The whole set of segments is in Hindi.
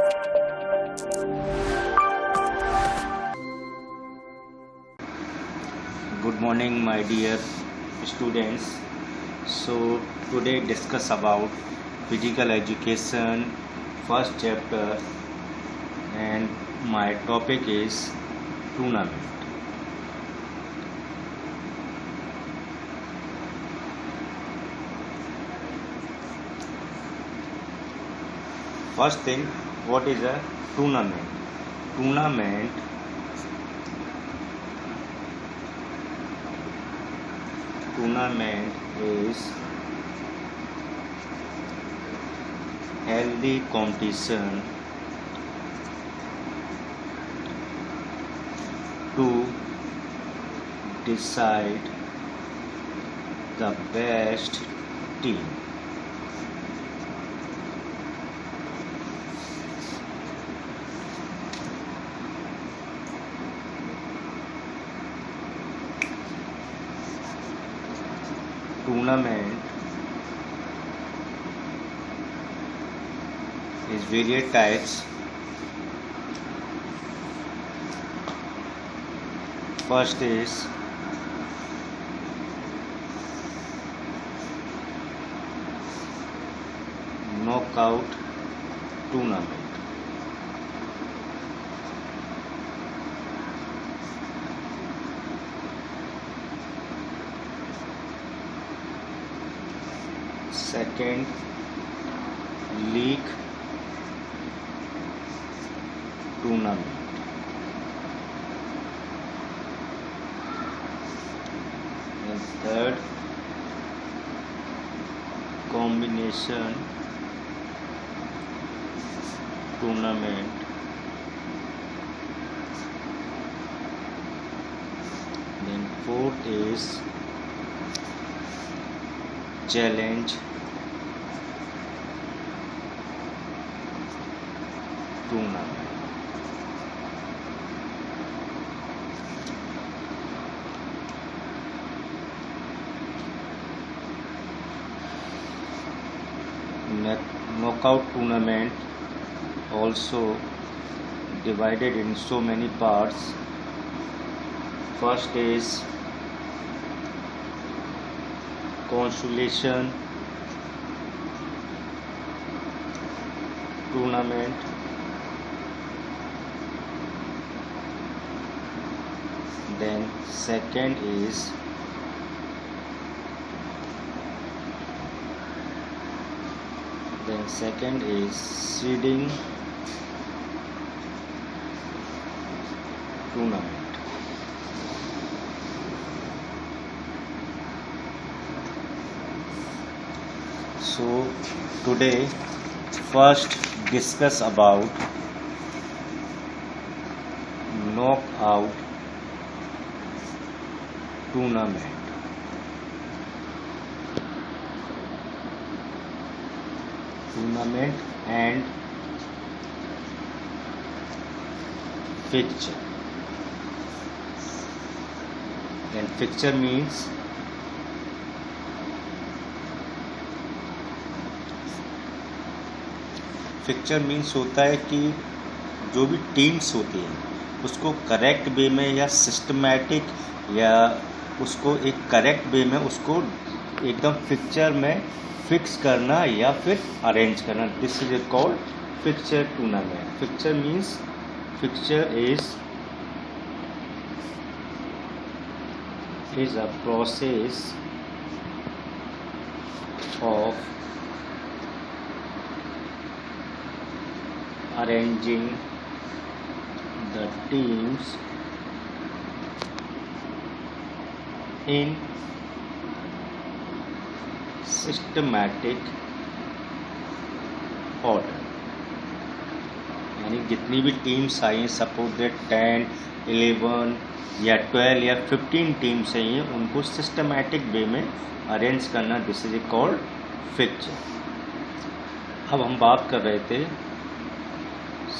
Good morning, my dear students. So today discuss about physical education first chapter, and my topic is tournament. First thing, what is a tournament? Tournament is healthy competition to decide the best team. Tournament is various types. First is knockout tournament. Second, league tournament. And third, combination tournament. Then fourth is challenge tournament. Knockout tournament also divided in so many parts. First is consolation tournament. Then second is seeding tournament. So today first discuss about knockout tournament. And fixture. And fixture means होता है कि जो भी टीम्स होती हैं उसको करेक्ट वे में या सिस्टमैटिक या उसको एक करेक्ट वे में उसको एकदम फिक्चर में फिक्स करना या फिर अरेंज करना. This is called fixture tournament. Fixture means fixture is a process of arranging the teams in systematic order. यानी जितनी भी टीम्स आई हैं, सपोज दैट 10, 11 या 12 या 15 टीम्स आई हैं, उनको सिस्टमैटिक वे में अरेंज करना. This is called fixture. अब हम बात कर रहे थे,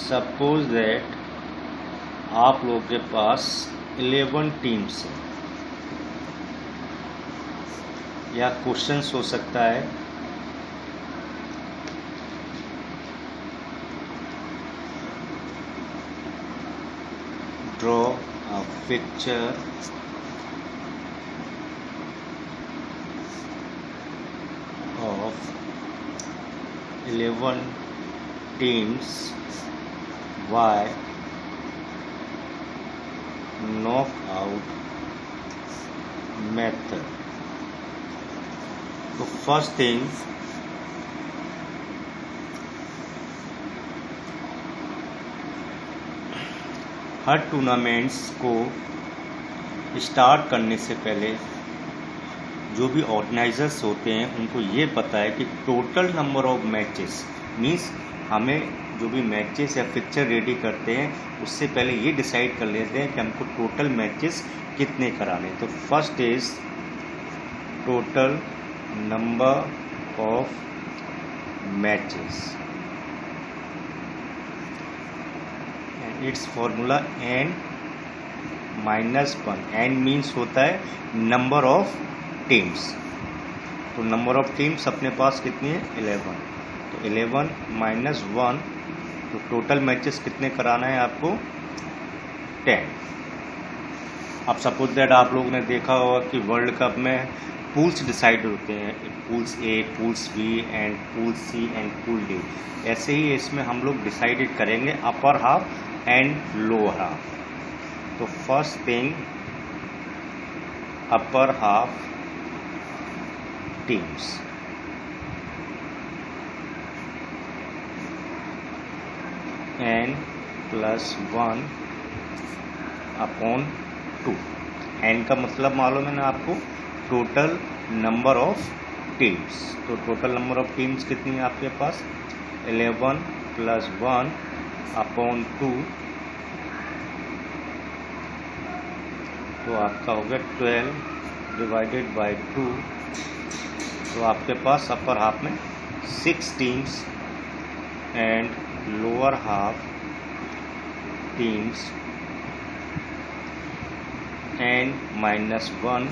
सपोज दैट आप लोगों के पास 11 टीम्स हैं, या क्वेश्चंस हो सकता है draw a picture of 11 teams by knockout method. तो फर्स्ट थिंग हर टूर्नामेंट्स को स्टार्ट करने से पहले जो भी ऑर्गेनाइजर्स होते हैं उनको ये पता है कि total number of matches means हमें जो भी मैचेस या पिक्चर रेडी करते हैं उससे पहले ये डिसाइड कर लेते हैं कि हमको टोटल मैचेस कितने कराने। तो first is total number of matches and it's formula n -1। n means होता है नंबर ऑफ टीम्स। तो नंबर ऑफ टीम्स अपने पास कितनी है 11। तो 11 -1 तो टोटल मैचेस कितने कराना है आपको 10। अब सपोज दैट आप लोगों ने देखा होगा कि वर्ल्ड कप में पूल्स डिसाइड होते हैं, pools A, pools B and pool C and pool D. ऐसे ही इसमें हम लोग डिसाइडेड करेंगे upper half and lower half. तो first thing upper half teams n + 1 upon 2। n का मतलब मालूम है ना आपको, टोटल नंबर ऑफ टीम्स। तो टोटल नंबर ऑफ टीम्स कितनी है आपके पास 11 + 1 अपॉन 2। तो आपका हो गया 12 / 2। तो आपके पास अपर हाफ में 6 teams and lower half teams n -1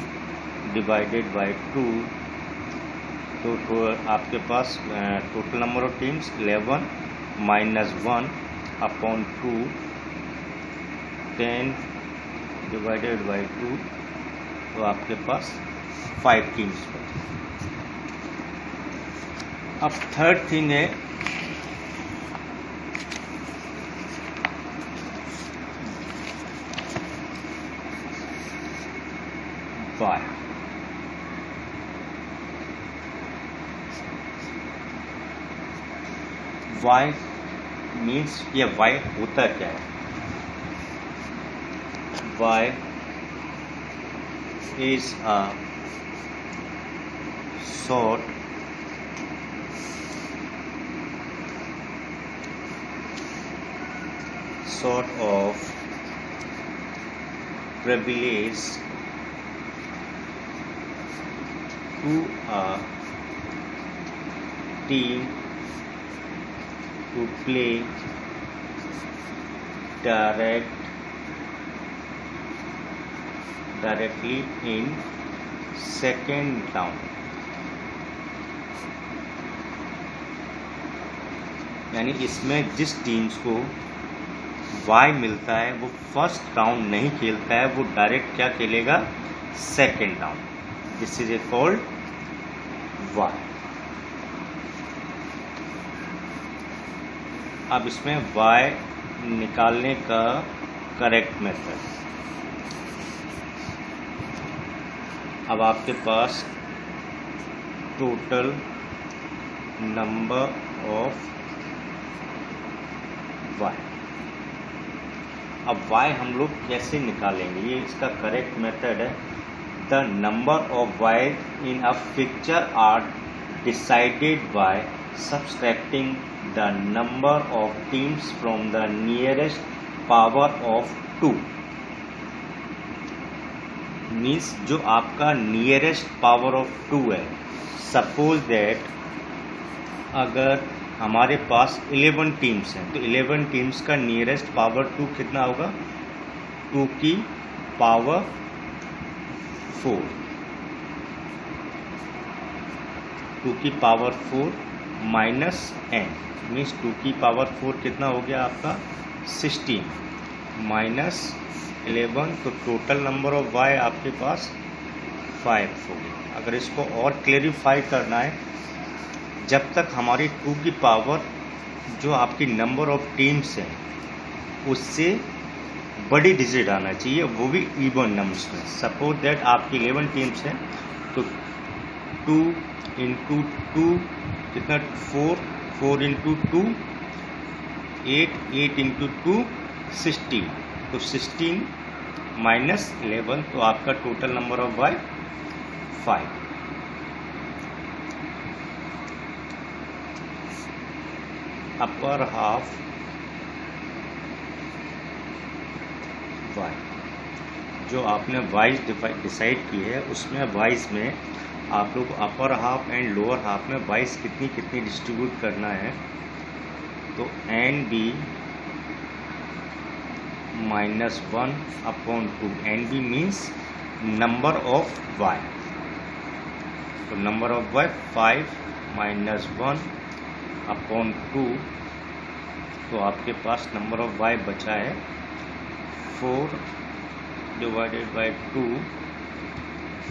divided by 2। तो आपके पास total number of teams 11 -1 upon 2 10 divided by 2। तो आपके पास 5 टीम्स बचे। अब थर्ड थिंग है y। y मीन्स ये y होता क्या है। y is a sort of privilege to a team to play directly in second round। यानी इसमें जिस टीम्स को वाई मिलता है वो फर्स्ट राउंड नहीं खेलता है, वो डायरेक्ट क्या खेलेगा second round. This is a called bye. अब इसमें वाई निकालने का करेक्ट मेथड, अब आपके पास टोटल नंबर ऑफ वाई। अब y हम लोग कैसे निकालेंगे, ये इसका करेक्ट मेथड है। The number of y in a picture are decided by subtracting the number of teams from the nearest power of 2। Means जो आपका नियरेस्ट पावर ऑफ 2 है, सपोज दैट अगर हमारे पास 11 टीम्स हैं तो 11 टीम्स का नियरेस्ट पावर 2 कितना होगा 2 की पावर 4। 2 की पावर 4 माइनस n मीन्स 2 की पावर 4 कितना हो गया आपका 16। -11, तो टोटल नंबर ऑफ वाई आपके पास 5 होगी। अगर इसको और क्लेरिफाई करना है, जब तक हमारी 2 की पावर जो आपकी नंबर ऑफ टीम्स हैं उससे बड़ी डिजिट आना चाहिए, वो भी इवन नंबर्स में। सपोज दैट आपकी 11 टीम्स हैं, तो 2 इंटू 2 कितना 4, 4 इंटू 2 8, 8 इंटू 2 16, तो 16 माइनस 11, तो आपका total number of bye 5। Upper half bye, जो आपने वाइज डिसाइड की है उसमें वाइज में आप लोग upper half and lower half में वाइज कितनी कितनी डिस्ट्रीब्यूट करना है। तो N B -1/2, N B means number of bye, तो नंबर ऑफ वाई 5 -1/2, तो आपके पास नंबर ऑफ वाई बचा है 4 divided by 2,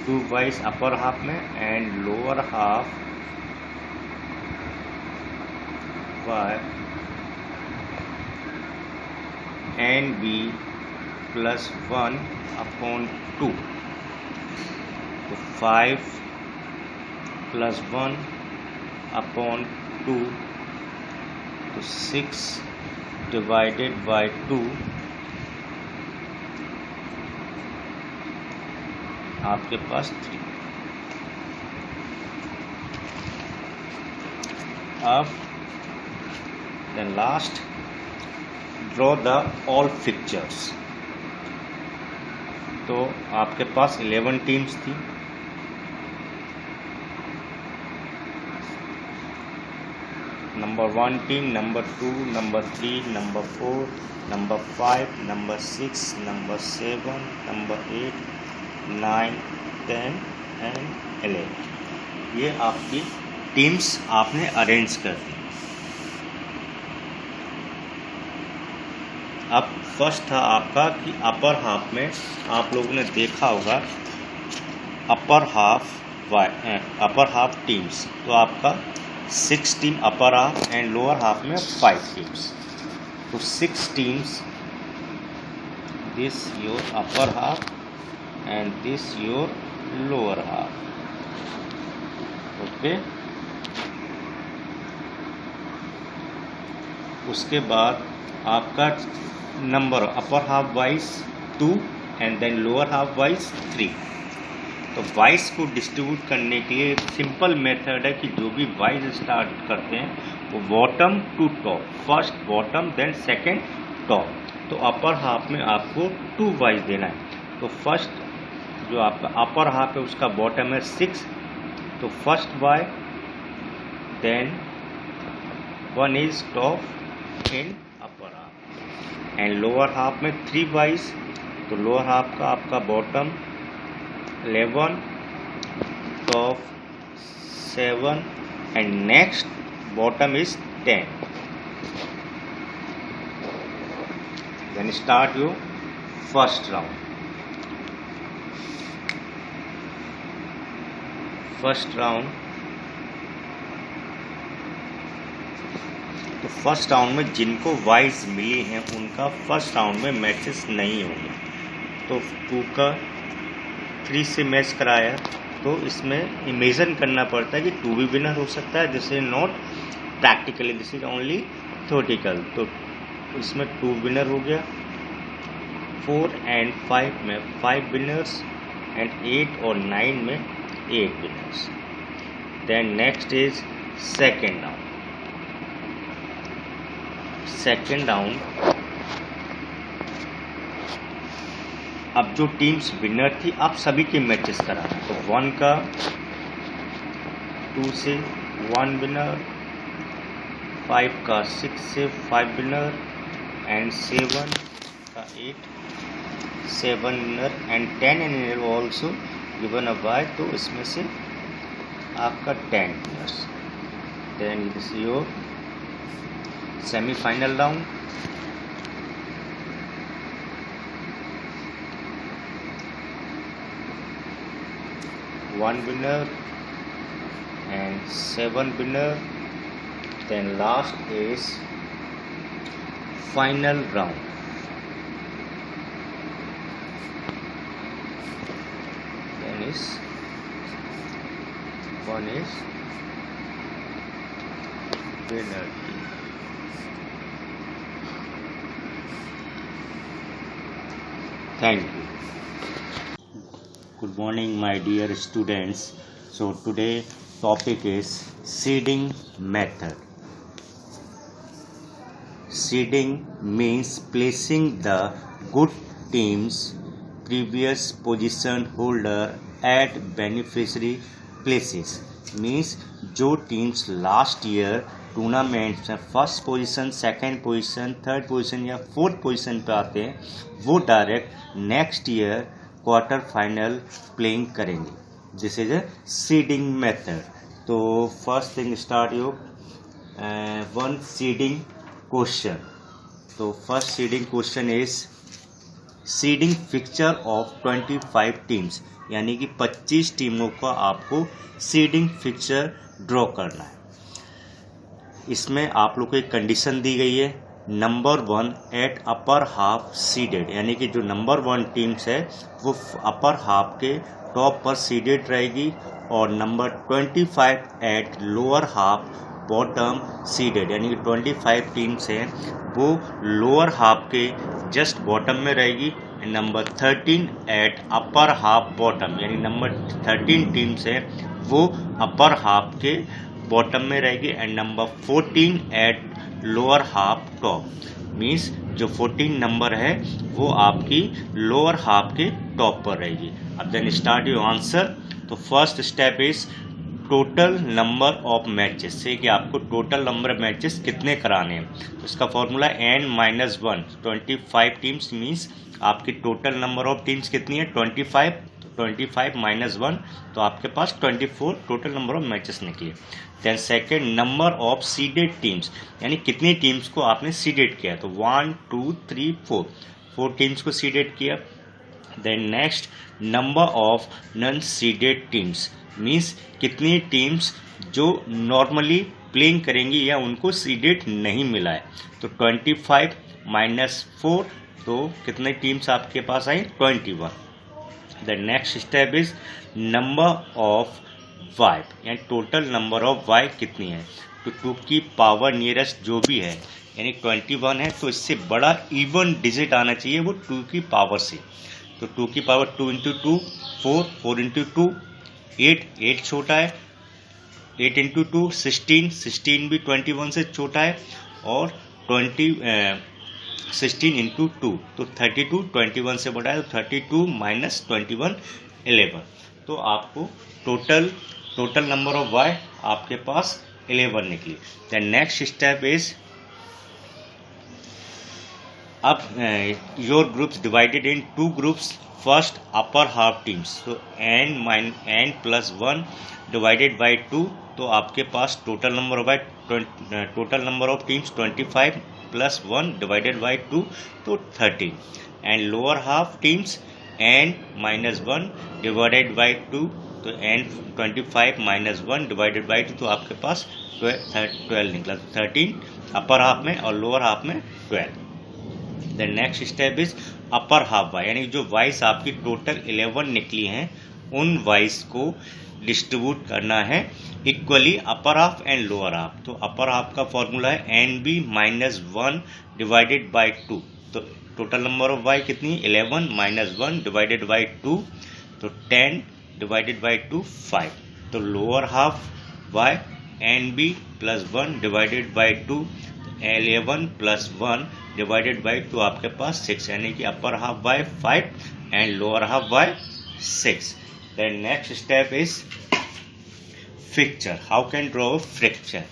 2 wise upper half में and lower half y n B +1/2, तो 5 +1/2, तो 6 डिवाइडेड बाई 2, आपके पास 3। अब then last draw the all pictures. तो आपके पास 11 टीम्स थी, number 1 team, number 2, number 3, number 4, number 5, number 6, number 7, number 8, 9, 10 and 11। ये आपकी टीम्स आपने अरेंज कर दी। अब फर्स्ट था आपका कि अपर हाफ में आप लोगों ने देखा होगा अपर हाफ टीम्स, तो आपका 6 team upper half and lower half में 5 टीम्स, तो 6 teams, this your upper half and this your lower half. Okay, उसके बाद आपका number upper half byes 2 and then lower half byes 3। तो वाइज को डिस्ट्रीब्यूट करने के लिए सिंपल मेथड है कि जो भी वाइज स्टार्ट करते हैं वो bottom to top, first bottom then second top. तो अपर हाफ में आपको 2 वाइज देना है, तो फर्स्ट जो आपका अपर हाफ है उसका बॉटम है 6, तो first Y then 1 is top in upper half, and lower half में 3 वाइज, तो लोअर हाफ का आपका bottom 11, top 7 and next bottom is 10। Then start your first round. तो फर्स्ट राउंड में जिनको वाइज मिली हैं उनका फर्स्ट राउंड में मैचेस नहीं होंगे। तो 2 का 3 से मैच कराया, तो इसमें इमेजिन करना पड़ता है कि 2 भी विनर हो सकता है, this is not practically, this is only theoretical. तो इसमें 2 विनर हो गया, 4 एंड 5 में 5 विनर्स एंड 8 और 9 में 8 winners. Then next is second round. अब जो टीम्स विनर थी अब सभी के मैचेस कराना, तो 1 का 2 से 1 विनर, 5 का 6 से 5 विनर एंड 7 का 8 7 winner and 10 winner also given a bye, तो इसमें से आपका 10 winners. Then this your semifinal round. 1 winner and 7 winner. Then last is final round. Then is one is winner team. Thank you. Good morning, my dear students. So today topic is seeding method. Seeding means placing the good teams previous position holder at beneficiary places. Means जो टीम्स लास्ट ईयर टूर्नामेंट में first position, second position, third position या फोर्थ पोजीशन पे आते हैं वो direct next year quarter final playing करेंगे. This is a seeding method. तो first thing start you one seeding question. तो first seeding question is seeding fixture of 25 teams, यानी कि 25 टीमों का आपको सीडिंग फिक्चर ड्रॉ करना है. इसमें आप लोग को एक कंडीशन दी गई है, number 1 eight upper half seeded, यानी कि जो नंबर 1 टीम्स है वो अपर हाफ के टॉप पर सीडेड रहेगी और number 25 at lower half bottom seeded, यानी कि 25 टीम्स हैं वो लोअर हाफ के जस्ट बॉटम में रहेगी. Number 13 at upper half bottom, यानी नंबर 13 टीम्स हैं वो अपर हाफ के बॉटम में रहेगी. And number 14 eight lower half top, means जो 14 नंबर है वो आपकी लोअर हाफ के टॉप पर रहेगी. अब देन स्टार्ट योर आंसर. तो first step is total number of matches, से कि आपको टोटल नंबर ऑफ मैचेस कितने कराने हैं. तो इसका फॉर्मूला n-1, 25 टीम्स मीन्स आपकी टोटल नंबर ऑफ टीम्स कितनी है 25. 25 - 1 तो आपके पास 24 टोटल नंबर ऑफ मैचेस निकले. Then second number of seeded teams, यानी कितनी टीम्स को आपने सीडेड किया. तो 1 2 3 4 टीम्स को सीडेड किया. Then next number of non seeded teams, means कितनी टीम्स जो नॉर्मली प्लेइंग करेंगी या उनको सीडेड नहीं मिला है. तो 25 - 4 तो कितने टीम्स आपके पास आई 21. The next step is number of Y, यानी टोटल नंबर ऑफ वाई कितनी है. तो 2 की पावर नियरेस्ट जो भी है यानी 21 है, तो इससे बड़ा इवन डिजिट आना चाहिए वो 2 की पावर से. तो 2 की पावर 2 × 2 4, 4 × 2 8, 8 छोटा है. 8 × 2 16, 16 भी 21 से छोटा है. और 16 × 2 तो 32 21 से बड़ा है. तो 32 - 21 11. तो आपको टोटल नंबर ऑफ वाई आपके पास 11 निकली. द नेक्स्ट स्टेप इज अब your groups divided in 2 groups. First upper half teams, तो n+1 डिवाइडेड बाई 2. तो आपके पास total number of teams 25 + 1 divided by 2 तो 13. And lower half teams n-1 divided by 2, तो n 25 - 1 डिवाइडेड बाई 2 तो आपके पास 12 निकला. 13 अपर हाफ में और लोअर हाफ में 12. The next step is upper half Y, यानी जो वाइस आपकी टोटल 11 निकली हैं उन वाइस को डिस्ट्रीब्यूट करना है equally upper half and lower half. तो अपर हाफ का फॉर्मूला है nb - 1 डिवाइडेड बाई 2. तो टोटल नंबर ऑफ वाई कितनी 11 - 1 डिवाइडेड बाई 2 तो 10 डिवाइडेड बाई 2 5. तो lower half y nb + 1 divided by 2 11 + 1 divided by 2 आपके पास 6, यानी कि upper half y 5 and lower half y 6. Then next step is fixture. How can draw fixture.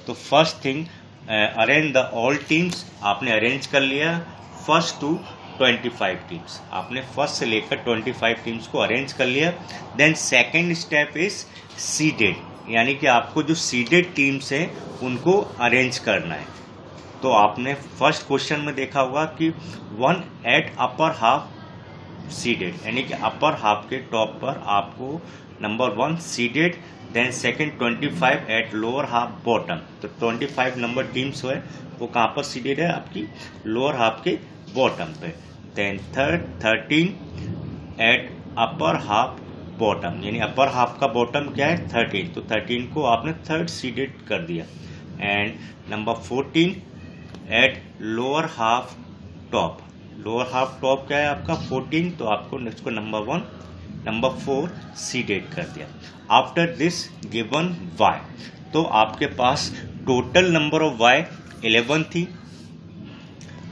तो first thing arrange the all teams. आपने अरेंज कर लिया फर्स्ट टू 25 टीम्स, आपने फर्स्ट से लेकर 25 टीम्स को अरेंज कर लिया. Then second step is seeded, यानी कि आपको जो सीडेड टीम्स हैं उनको अरेंज करना है. तो आपने फर्स्ट क्वेश्चन में देखा होगा कि 1 एट अपर हाफ सीडेड, यानी कि अपर हाफ के टॉप पर आपको number 1 seeded, then second 25 at lower half bottom. तो 25 नंबर टीम्स है वो कहाँ पर सीडेड है, आपकी लोअर हाफ के बॉटम पे। Then third 13 at upper half bottom, यानी अपर हाफ का बॉटम क्या है 13, तो 13 को आपने थर्ड सीडेड कर दिया। And number 14 eight lower half top, lower half top क्या है आपका 14, तो आपको इसको नंबर 1 नंबर 4 सीडेड कर दिया। आफ्टर दिस गिवन वाई, तो आपके पास टोटल नंबर ऑफ वाई 11 थी।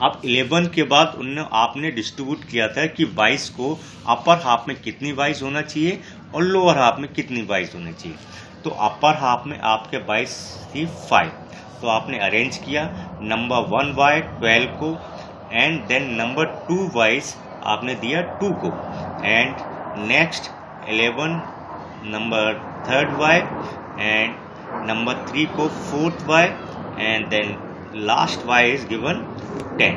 अब 11 के बाद आपने डिस्ट्रीब्यूट किया था कि वाइस को अपर हाफ में कितनी वाइस होना चाहिए और लोअर हाफ में कितनी वाइस होनी चाहिए। तो अपर हाफ में आपके वाइस थी 5, तो आपने अरेंज किया नंबर 1 वाई 12 को, एंड देन नंबर 2 वाइस आपने दिया 2 को, and next 11 number 3rd Y, and number 3 को 4th Y, and then last y is given 10.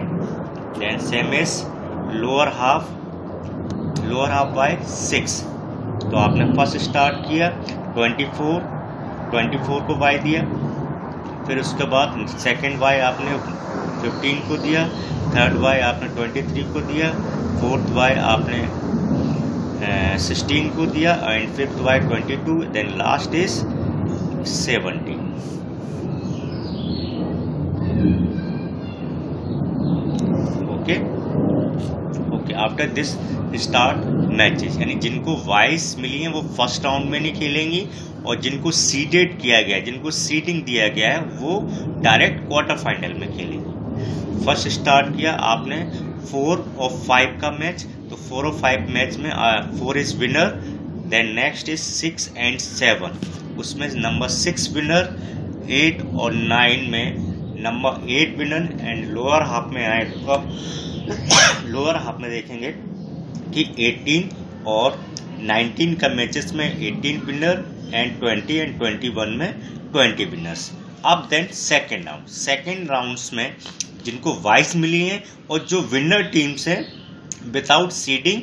Then same as lower half by 6. तो आपने फर्स्ट स्टार्ट किया 24 को y दिया, फिर उसके बाद सेकंड y आपने 15 को दिया, थर्ड y आपने 23 को दिया, फोर्थ y आपने 16 को दिया, and fifth y 22, then last is 17। Okay after this start matches, यानी जिनको वाइस मिली है वो फर्स्ट राउंड में नहीं खेलेंगी, और जिनको सीडेड किया गया है, जिनको सीडिंग दिया गया है, वो डायरेक्ट क्वार्टर फाइनल में खेलेंगे। फर्स्ट स्टार्ट किया आपने 4 और 5 का मैच, तो 4 और 5 मैच में 4 is winner, then next is 6 and 7, उसमें नंबर 6 विनर, 8 और 9 में number 8 winner, and lower half में आए तो लोअर हाफ में देखेंगे कि 18 और 19 का मैचेस में 18 विनर, एंड 20 एंड 21 में 20 विनर्स। अब देन सेकेंड राउंड्स में जिनको वाइस मिली हैं और जो विनर टीम्स हैं विदाउट सीडिंग,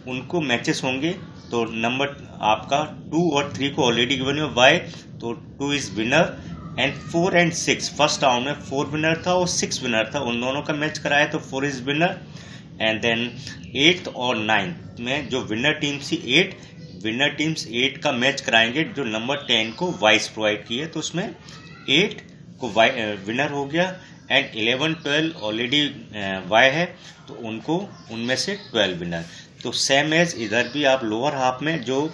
उनको मैचेस होंगे। तो नंबर आपका 2 और 3 को ऑलरेडी गिवन है वाई, तो 2 is winner, and 4 and 6 first round में 4 विनर था और 6 विनर था, उन दोनों का मैच कराया तो 4 is winner. And then 8th और 9th में जो विनर टीम्स थी 8 विनर टीम्स 8 का मैच कराएंगे जो नंबर 10 को वाइस प्रोवाइड किए, तो उसमें 8 को विनर हो गया, एंड 11 12 ऑलरेडी वाई है, तो उनको उनमें से 12 विनर। तो सेम एज इधर भी आप लोअर हाफ में जो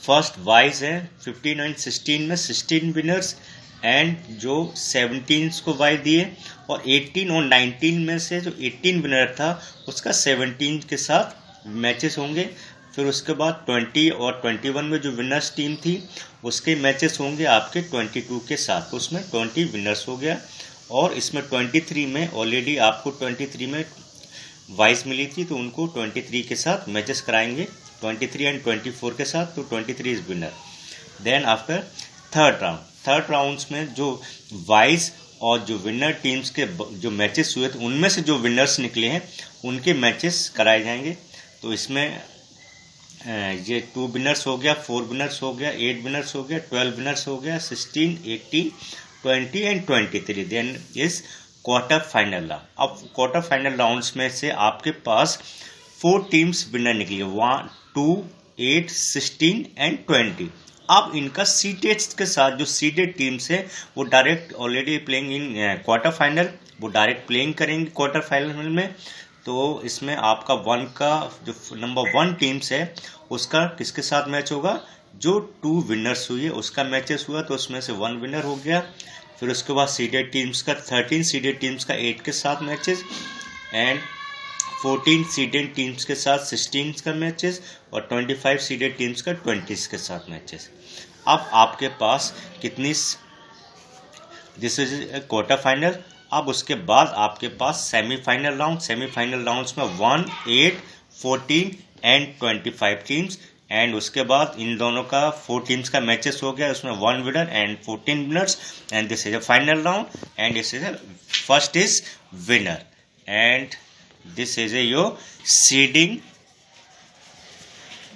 फर्स्ट वाइस है 15 एंड 16 में 16 विनर्स, एंड जो 17 को वाई दिए, और 18 और 19 में से जो 18 विनर था उसका 17 के साथ मैचेस होंगे। फिर उसके बाद 20 और 21 में जो विनर्स टीम थी उसके मैचेस होंगे आपके 22 के साथ, तो उसमें 20 विनर्स हो गया। और इसमें 23 में ऑलरेडी आपको 23 में वाइस मिली थी, तो उनको 23 के साथ मैचेस कराएंगे, 23 एंड 24 के साथ, तो 23 is winner. Then after third rounds में जो वाइस और जो विनर टीम्स के जो मैचेस हुए थे उनमें से जो विनर्स निकले हैं उनके मैचेस कराए जाएंगे। तो इसमें ये 2 विनर्स हो गया, 4 विनर्स हो गया, 8 विनर्स हो गया, 12 विनर्स हो गया, 16 18 20 and 23। Then is quarter final round. अब क्वार्टर फाइनल राउंड्स में से आपके पास 4 टीम्स विनर निकली, 1 2 8 16 एंड 20। अब इनका सीडेड के साथ जो सीडेड टीम्स है वो direct already playing in quarter final, वो डायरेक्ट प्लेइंग करेंगे क्वार्टर फाइनल में। तो इसमें आपका 1 का जो नंबर 1 टीम्स है उसका किसके साथ मैच होगा, जो 2 विनर्स हुई है उसका मैचेस हुआ, तो उसमें से 1 विनर हो गया। फिर उसके बाद सीडेड टीम्स का 13 सीडेड टीम्स का 8 के साथ मैचेस, एंड 14 सीडेड टीम्स के साथ 16 का मैचेस, और 25 सीडेड टीम्स का 20 के साथ मैचेस। अब आपके पास कितनी, दिस इज क्वार्टर फाइनल। अब उसके बाद आपके पास सेमीफाइनल राउंड्स में 1 8 14 एंड 25 टीम्स, एंड उसके बाद इन दोनों का 4 टीम्स का मैचेस हो गया, उसमें 1 winner and 14 winners, and this is a final round, and this is first is winner, and this is your seeding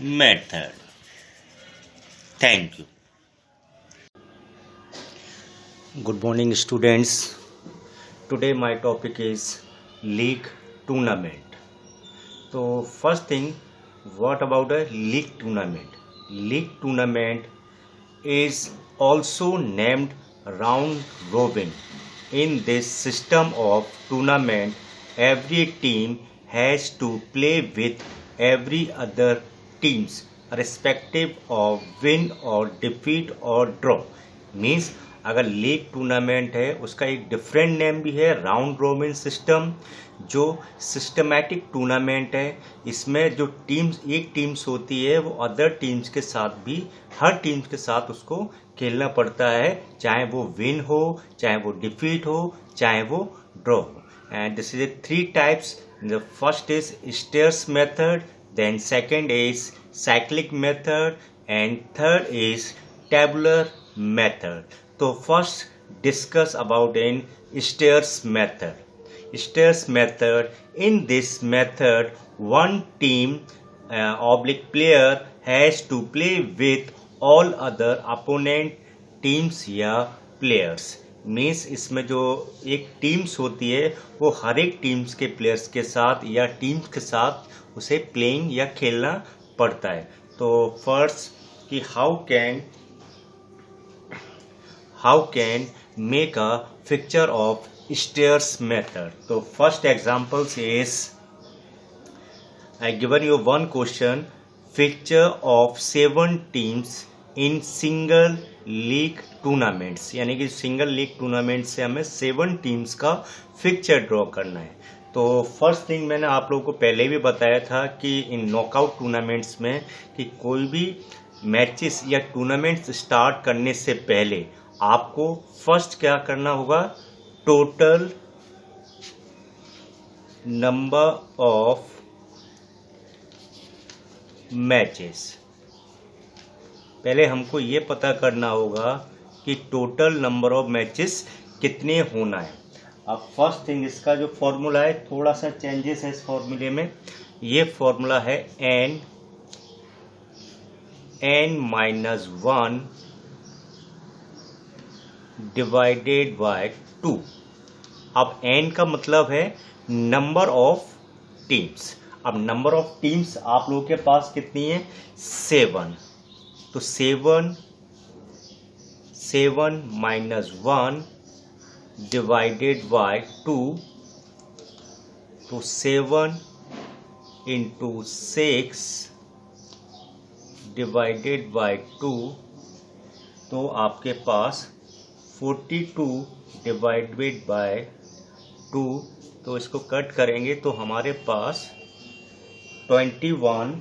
method. Thank you. Good morning students. Today my topic is league tournament. तो first thing, what about a league tournament? League tournament is also named round robin. In this system of tournament, every team has to play with every other teams irrespective of win or defeat or draw. Means अगर लीग टूर्नामेंट है उसका एक डिफरेंट नेम भी है राउंड रोबिन सिस्टम, जो सिस्टमैटिक टूर्नामेंट है। इसमें जो टीम्स एक टीम्स होती है वो अदर टीम्स के साथ भी हर टीम्स के साथ उसको खेलना पड़ता है, चाहे वो विन हो, चाहे वो डिफीट हो, चाहे वो ड्रॉ हो। And this is 3 types. The first is stairs method, then second is cyclic method and third is tabular method. तो first discuss about in stairs method. Stairs method. In this method, one team oblique player has to play with all other opponent teams या players. मीन्स इसमें जो एक टीम्स होती है वो हर एक टीम्स के प्लेयर्स के साथ या टीम्स के साथ उसे प्लेइंग या खेलना पड़ता है। तो फर्स्ट कि how can make a picture of stairs method. So first examples is I given you one question, picture of 7 teams in single league tournaments, यानी कि सिंगल लीग टूर्नामेंट से हमें 7 टीम्स का पिक्चर ड्रॉ करना है। तो फर्स्ट थिंग मैंने आप लोगों को पहले भी बताया था कि इन नॉकआउट टूर्नामेंट्स में कि कोई भी मैचेस या टूर्नामेंट्स स्टार्ट करने से पहले आपको फर्स्ट क्या करना होगा, टोटल नंबर ऑफ मैचेस। पहले हमको ये पता करना होगा कि टोटल नंबर ऑफ मैचेस कितने होना है। अब फर्स्ट थिंग इसका जो फॉर्मूला है थोड़ा सा चेंजेस है इस फॉर्मूले में। ये फॉर्मूला है n-1 डिवाइडेड बाय 2। अब n का मतलब है नंबर ऑफ टीम्स। अब नंबर ऑफ टीम्स आप लोगों के पास कितनी है, 7। तो 7 -1 डिवाइडेड बाय 2, तो 7 × 6 डिवाइडेड बाय 2, तो आपके पास 42 डिवाइडेड बाय 2, तो इसको कट करेंगे तो हमारे पास 21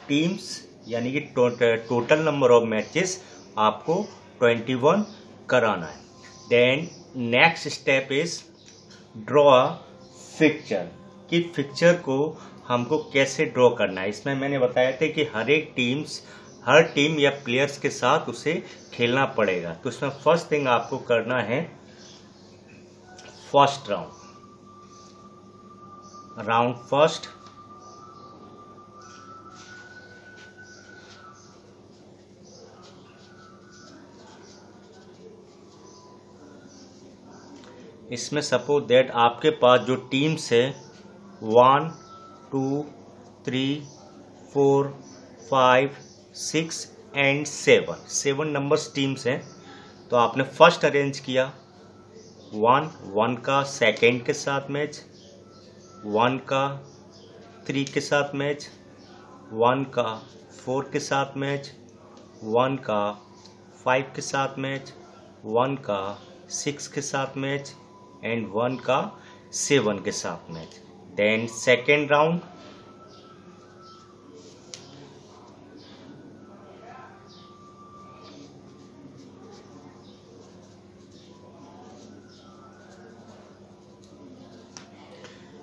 टीम्स, यानी कि टोटल नंबर ऑफ मैचेस आपको 21 कराना है। Then next step is draw fixture, कि फिक्चर को हमको कैसे ड्रॉ करना है। इसमें मैंने बताया था कि हर टीम या प्लेयर्स के साथ उसे खेलना पड़ेगा। तो इसमें फर्स्ट थिंग आपको करना है फर्स्ट राउंड फर्स्ट, इसमें सपोज दैट आपके पास जो टीम्स है 1 2 3 4 5 6 एंड 7 नंबर्स टीम्स हैं। तो आपने फर्स्ट अरेंज किया 1 का सेकेंड के साथ मैच, 1 का 3 के साथ मैच, 1 का 4 के साथ मैच, 1 का 5 के साथ मैच, 1 का 6 के साथ मैच एंड 1 का 7 के साथ match. Then second round,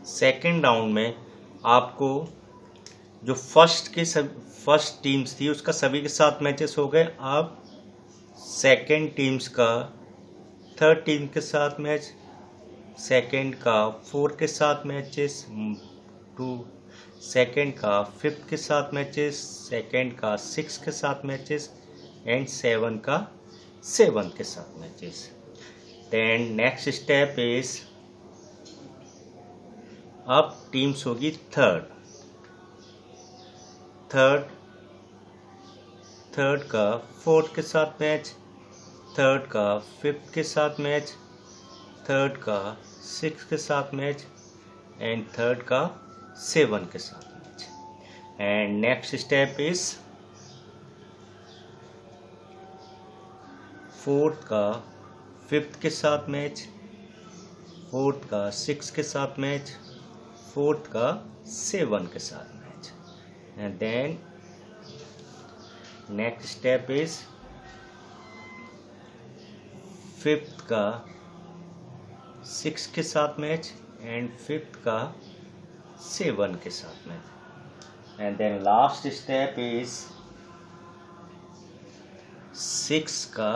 second round में आपको जो फर्स्ट टीम्स थी उसका सभी के साथ मैचेस हो गए। अब सेकेंड टीम्स का थर्ड टीम के साथ मैच, सेकेंड का 4 के साथ मैचेस, सेकेंड का 5 के साथ मैचेस, सेकेंड का 6 के साथ मैचेस एंड 7 का 7 के साथ matches. Then next step is अब टीम्स होगी थर्ड का 4 के साथ मैच, थर्ड का 5 के साथ मैच, थर्ड का 6 के साथ मैच एंड थर्ड का 7 के साथ match. And next step is fourth का 5th के साथ मैच, फोर्थ का 6 के साथ मैच, फोर्थ का 7 के साथ match. And then next step is 5th का 6 के साथ मैच एंड 5th का 7 के साथ match. And then last step is 6 का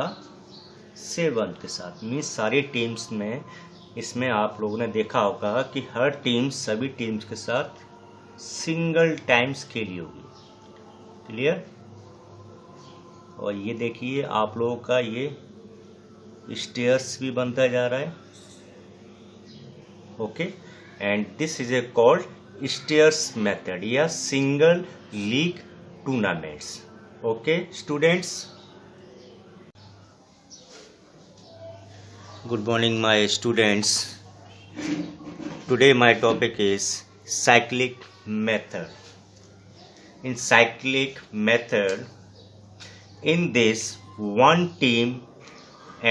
7 के साथ। मीन्स सारी टीम्स में इसमें आप लोगों ने देखा होगा कि हर टीम सभी टीम्स के साथ सिंगल टाइम्स खेली होगी। क्लियर? और ये देखिए आप लोगों का ये स्टेयर्स भी बनता जा रहा है। Okay, and this is a called stairs method या single league tournaments. Okay students, good morning my students. Today my topic is cyclic method. In cyclic method, in this one team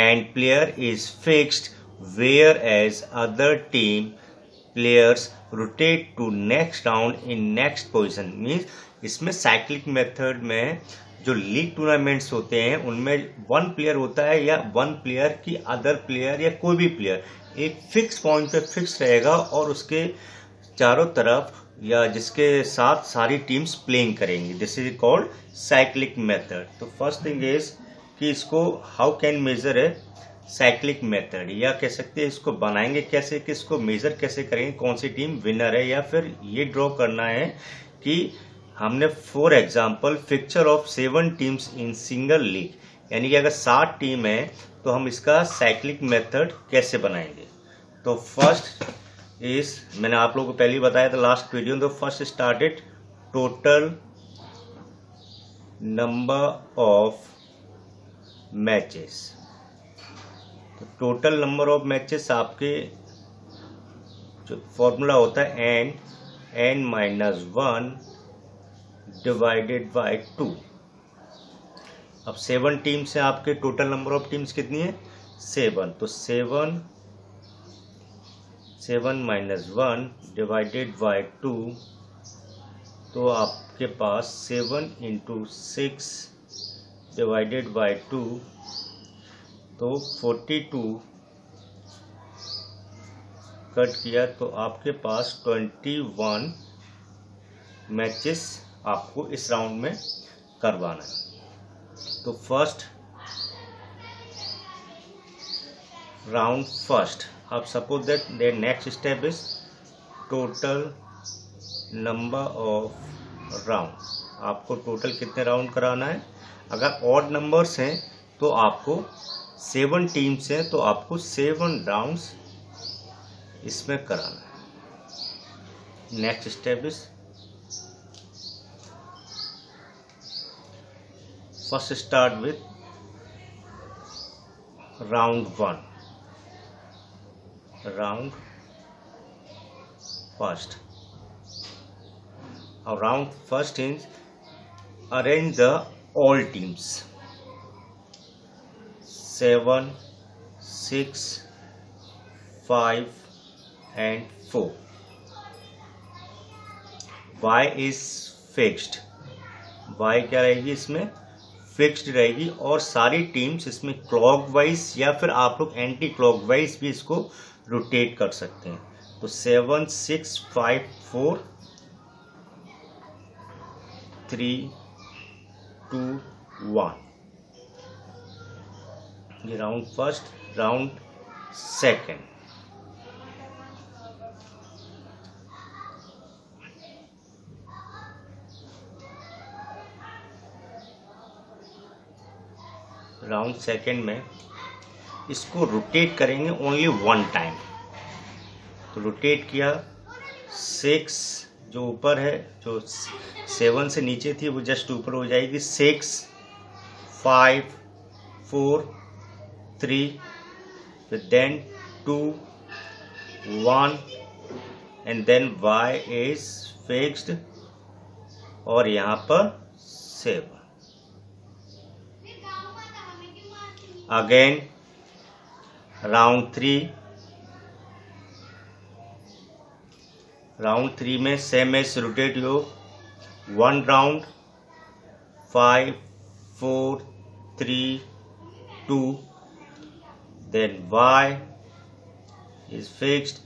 and player is fixed, whereas other team players rotate to next round in next position. Means इसमें cyclic method में जो लीग टूर्नामेंट्स होते हैं उनमें वन प्लेयर होता है या वन प्लेयर की अदर प्लेयर या कोई भी प्लेयर एक फिक्स पॉइंट पे फिक्स रहेगा और उसके चारों तरफ या जिसके साथ सारी टीम्स प्लेइंग करेंगी। This is called cyclic method. तो फर्स्ट थिंग इज कि इसको हाउ कैन मेजर है साइक्लिक मेथड, या कह सकते हैं इसको बनाएंगे कैसे, कि इसको मेजर कैसे करेंगे कौन सी टीम विनर है, या फिर ये ड्रॉ करना है कि हमने for example fixture of 7 teams in single league, यानी कि अगर 7 टीम है तो हम इसका साइक्लिक मेथड कैसे बनाएंगे। तो फर्स्ट इज, मैंने आप लोगों को पहले ही बताया था लास्ट वीडियो, तो first started total number of matches. तो टोटल नंबर ऑफ मैचेस आपके जो फॉर्मूला होता है n-1 डिवाइडेड बाय 2। अब 7 टीम्स हैं आपके, टोटल नंबर ऑफ टीम्स कितनी है 7, तो 7 -1 डिवाइडेड बाय 2, तो आपके पास 7 × 6 डिवाइडेड बाय 2, तो 42 कट किया तो आपके पास 21 मैचेस आपको इस राउंड में करवाना है। तो फर्स्ट राउंड फर्स्ट, अब suppose that the next step is total number of round. आपको टोटल कितने राउंड कराना है। अगर ऑड नंबर्स हैं तो आपको 7 टीम्स हैं तो आपको 7 राउंड्स इसमें कराना है। Next step is first start with round 1, round first. और round first is arrange the all teams 7, 6, 5 and 4. Y is fixed. Y क्या रहेगी इसमें फिक्स्ड रहेगी, और सारी टीम्स इसमें क्लॉकवाइज या फिर आप लोग एंटी क्लॉकवाइज भी इसको रोटेट कर सकते हैं। तो 7, 6, 5, 4, 3, 2, 1, ये round first. Round second, round second में इसको रोटेट करेंगे ओनली वन टाइम। तो रोटेट किया, 6 जो ऊपर है, जो 7 से नीचे थी वो जस्ट ऊपर हो जाएगी। 6 5 4 3, then 2 1 and then y is fixed और यहाँ पर 7। अगेन राउंड 3 में same as rotate yo 1 round 5 4 3 2, then y is fixed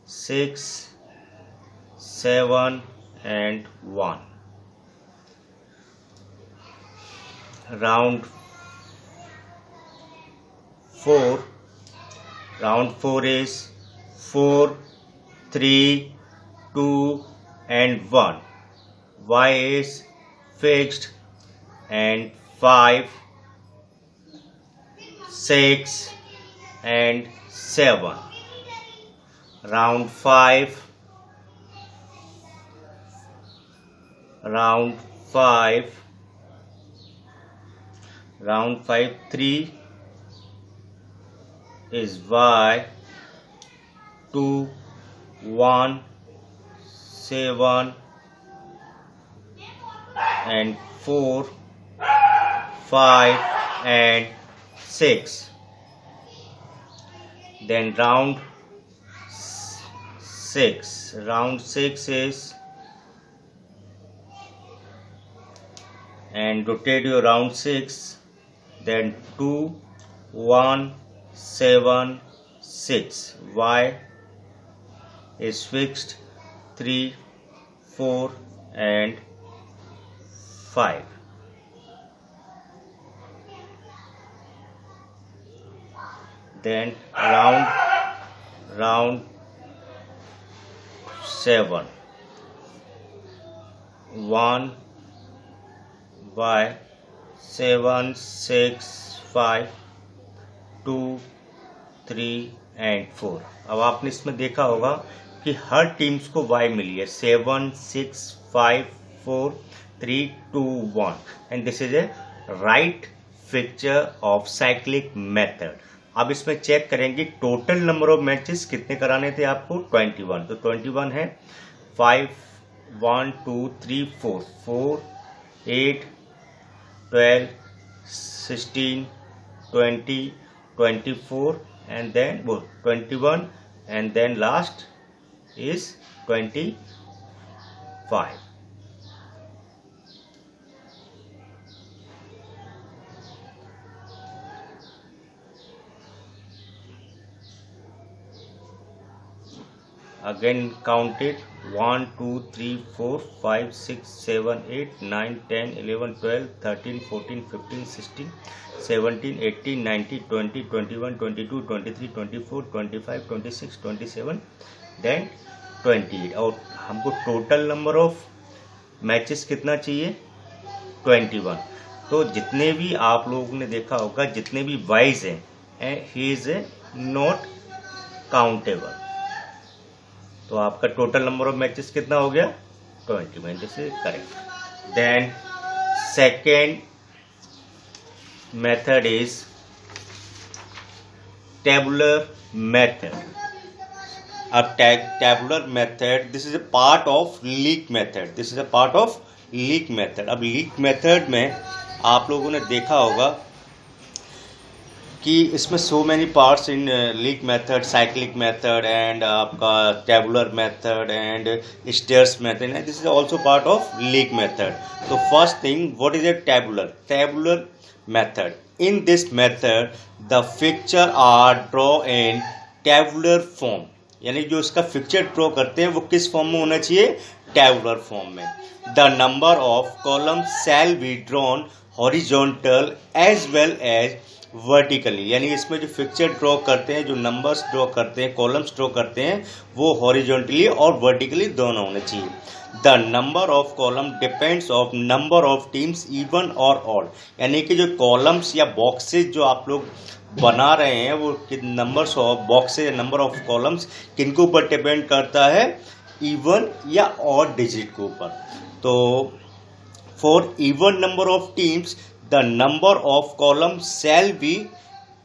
6 7 and 1। Round 4 is 4 3 2 and 1, y is fixed and 5 6 and 7। Round 5 3 is y 2 1 7 and 4 5 and 6। Then round 6 is, and rotate your round 6, then 2 1 7 6, y is fixed 3 4 and 5। Then round 7 1 y 7 6 5 2 3 and 4। अब आपने इसमें देखा होगा कि हर टीम्स को y मिली है 7 6 5 4 3 2 1 and this is a right fixture of cyclic method. अब इसमें चेक करेंगे टोटल नंबर ऑफ मैचेस कितने कराने थे आपको, 21। तो 21 है 5 1 2 3 4 4 8 12 16 20 24 and then 21 and then last is 25। Again count it 1 2 3 4 5 6 7 8 9 10 11 12 13 14 15 16 17 18 19 20 21 22 23 24 25 26 27 then 28। और हमको टोटल नंबर ऑफ मैचेस कितना चाहिए, 21। तो जितने भी आप लोगों ने देखा होगा जितने भी वाइज हैं he is a not countable. तो आपका टोटल नंबर ऑफ मैचेस कितना हो गया, 21। This is correct. Then second method is tabular method. अब tabular method this is a part of league method. अब लीक मेथड में आप लोगों ने देखा होगा कि इसमें so many parts in league method, cyclic method and आपका tabular method and stairs method, this is also part of league method. तो first thing, what is a tabular method? In this method the picture are draw in tabular form, यानी जो इसका पिक्चर ड्रॉ करते हैं वो किस फॉर्म में होना चाहिए, टेबुलर फॉर्म में। The number of column shall be drawn horizontal as well as vertically, यानी इसमें जो पिक्चर ड्रॉ करते हैं, जो नंबर्स ड्रॉ करते हैं, कॉलम्स ड्रॉ करते हैं, वो हॉरिजॉन्टली और वर्टिकली दोनों होने चाहिए। The number of column depends of number of teams even और ऑड, यानी कि जो कॉलम्स या बॉक्सेस जो आप लोग बना रहे हैं वो numbers of boxes, number of columns किनके ऊपर डिपेंड करता है, इवन या ऑड डिजिट के ऊपर। तो for even number of teams the number of column shall B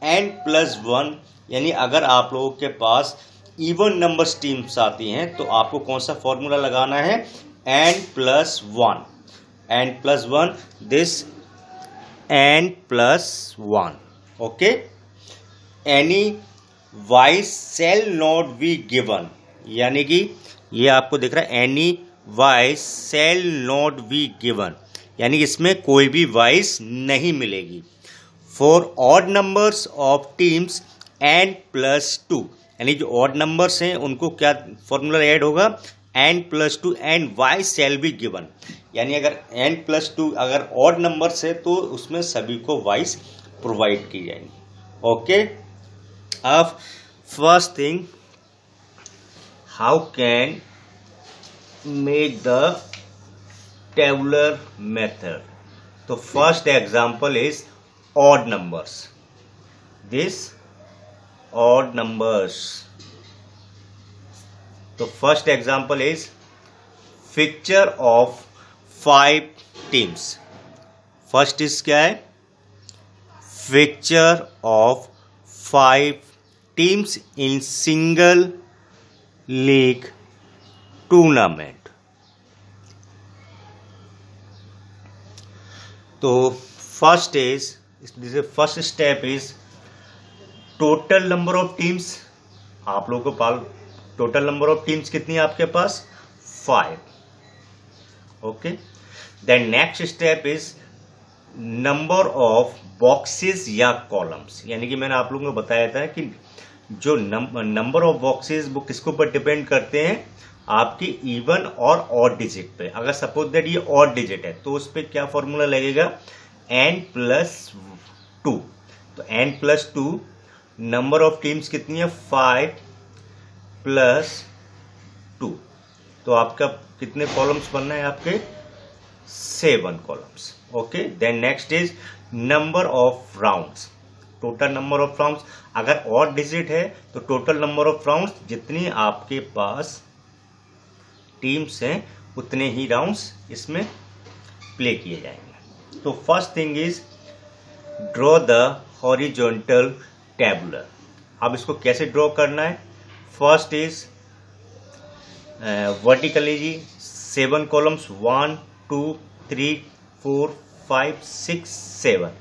n+1, यानी अगर आप लोगों के पास इवन नंबर टीम्स आती हैं तो आपको कौन सा फॉर्मूला लगाना है, n+1, n+1, this n+1, okay. Any wise shall not be given, यानी कि ये आपको दिख रहा है any wise shall not be given, यानी इसमें कोई भी वाइज नहीं मिलेगी। For odd numbers of teams n+2, यानी जो ऑड नंबर्स हैं उनको क्या फॉर्मूला ऐड होगा, n+2 and wise shall be given, यानी अगर n+2 अगर ऑड नंबर्स है तो उसमें सभी को वाइज प्रोवाइड की जाएंगी, ओके। अब first thing, how can make the tabular method? तो first example is odd numbers. This odd numbers. तो first example is picture of 5 teams. First is क्या है, picture of 5 teams in single league tournament. तो first step is total number of teams. आप लोगों को टोटल नंबर ऑफ टीम्स कितनी है आपके पास, 5, okay. Then next step is number of boxes या कॉलम्स, यानी कि मैंने आप लोगों को बताया था कि जो नंबर ऑफ बॉक्सेस वो किसके ऊपर डिपेंड करते हैं, आपके इवन और ऑड डिजिट पे। अगर सपोज दैट ये ऑड डिजिट है तो उस पर क्या फॉर्मूला लगेगा, n+2। तो n+2, नंबर ऑफ टीम्स कितनी है, 5+2, तो आपका कितने कॉलम्स बनना है, आपके 7 columns, okay. Then next is number of rounds, total number of rounds. अगर ऑड डिजिट है तो टोटल नंबर ऑफ राउंड्स, जितनी आपके पास टीम्स हैं उतने ही राउंड्स इसमें प्ले किए जाएंगे। तो first thing is draw the horizontal tabular. अब इसको कैसे ड्रॉ करना है, फर्स्ट इज वर्टिकली जी 7 columns, 1 2 3 4 5 6 7,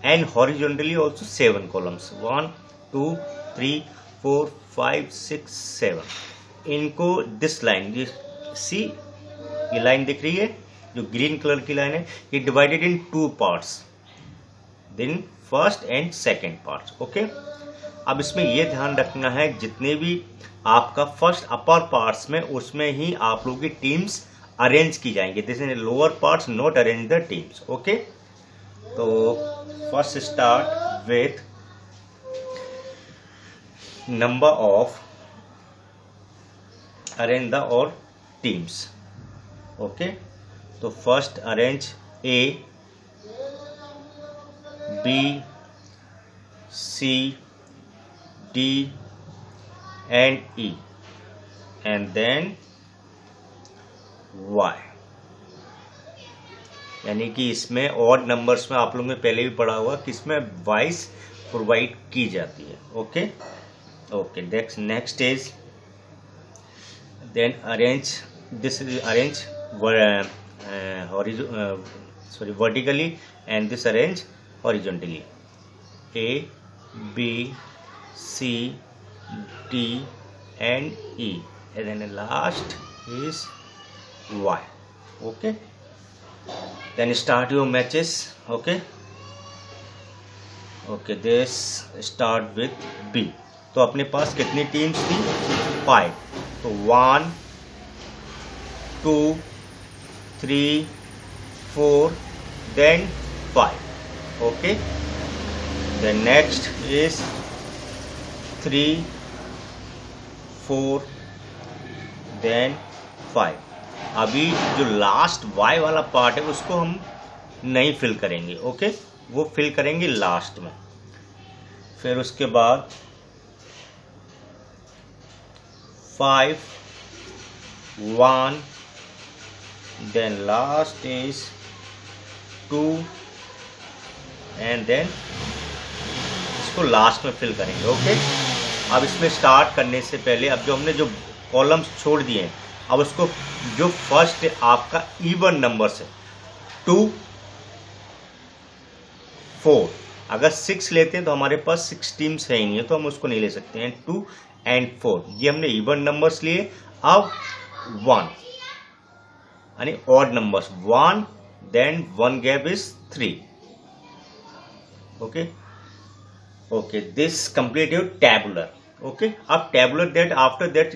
and horizontally also 7 columns, 1 2 3 4 5 6 7। इनको दिस लाइन, सी ये लाइन दिख रही है जो ग्रीन कलर की लाइन है, ये divided in 2 parts, then first and second parts, okay. अब इसमें ये ध्यान रखना है जितने भी आपका फर्स्ट अपर पार्ट्स में उसमें ही आप लोगों की टीम्स अरेंज की जाएंगी, this is lower parts not arrange the teams, okay. तो first start with number of arrange the और टीम्स, ओके। तो first arrange A, B, C, D and E and then Y, यानी कि इसमें ऑड नंबर्स में आप लोगों ने पहले भी पढ़ा हुआ कि इसमें वाइज प्रोवाइड की जाती है, okay okay. Next is then arrange this is arrange vertically and this arrange horizontally, A, B, C, D and E, and then the last is Y, okay. Then start your matches, okay okay। This start with B। तो अपने पास कितनी टीम्स थी, 5, तो 1 2 3 4 then 5, okay। then next is 3, 4, then 5. अभी जो लास्ट y वाला पार्ट है उसको हम नहीं फिल करेंगे, ओके, वो फिल करेंगे लास्ट में। फिर उसके बाद 5, 1, then last is 2 and then इसको लास्ट में फिल करेंगे, ओके। अब इसमें स्टार्ट करने से पहले अब जो हमने जो कॉलम्स छोड़ दिए हैं, अब उसको जो फर्स्ट आपका इवन नंबर्स है 2, 4, अगर 6 लेते हैं तो हमारे पास 6 टीम्स है ही नहीं है, तो हम उसको नहीं ले सकते हैं। 2 and 4 ये हमने इवन नंबर्स लिए। अब 1 यानी odd numbers 1, then 1 gap is 3, okay okay. This complete your tabular, okay. अब tabular that after that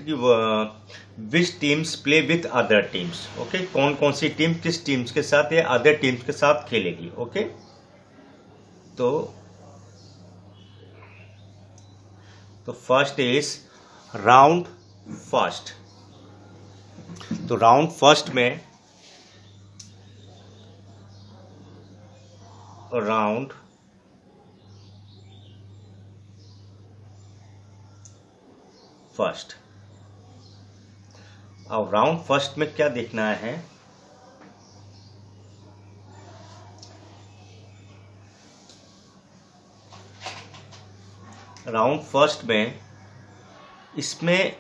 which teams play with other teams, okay, कौन कौन सी टीम किस टीम्स के साथ या अदर टीम्स के साथ खेलेगी, ओके। तो फर्स्ट इज राउंड फर्स्ट। तो राउंड फर्स्ट में राउंड फर्स्ट, अब राउंड फर्स्ट में क्या देखना है, राउंड फर्स्ट में इसमें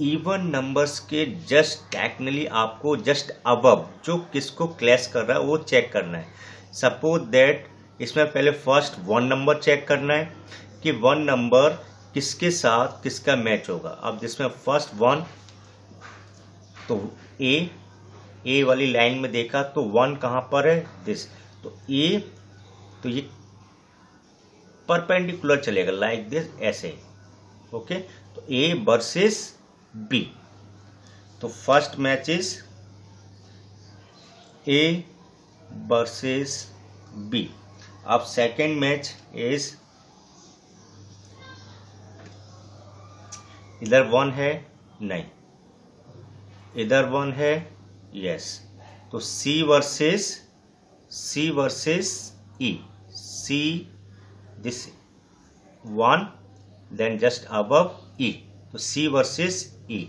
इवन नंबर्स के जस्ट डायगोनली आपको जस्ट अबव जो किसको क्लैश कर रहा है वो चेक करना है। सपोज दैट इसमें पहले फर्स्ट 1 नंबर चेक करना है कि 1 नंबर किसके साथ किसका मैच होगा। अब जिसमें फर्स्ट 1 तो ए वाली लाइन में देखा तो 1 कहाँ पर है, दिस, तो ए, तो ये परपेंडिकुलर चलेगा लाइक दिस, ऐसे, ओके। तो ए वर्सेस बी, तो first match is A versus B. अब सेकेंड मैच इज, इधर 1 है नहीं, इधर 1 है यस, तो C versus E, C this 1 then just above E, तो C versus E,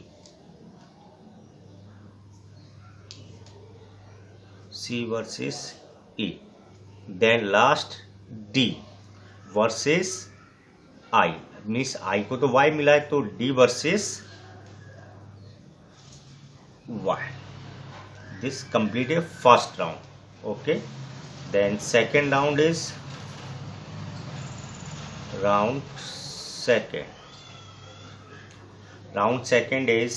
C versus E, then last D versus I, means I को तो Y मिला है तो D versus Y। This complete a first round, okay, then second round is round second is,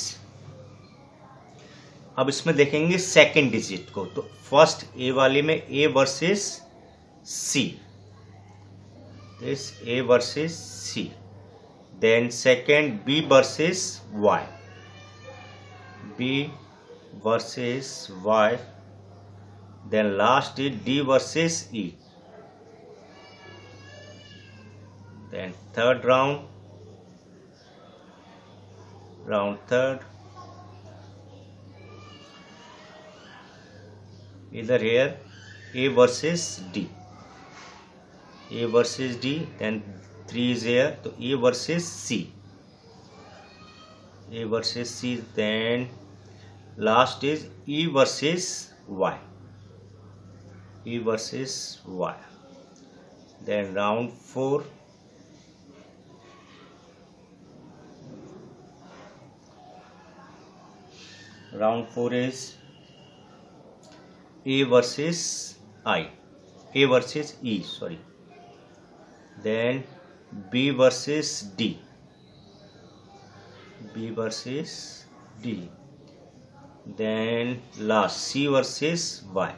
अब इसमें देखेंगे सेकेंड डिजिट को, तो फर्स्ट ए वाले में A versus C, this A versus C, then second B versus Y, B versus Y, then last is D versus E, then third round third, either here A versus D, then 3 is here, so A versus C, then last is E versus Y, then round 4 is A versus E, sorry, then B versus D, then last C versus Y,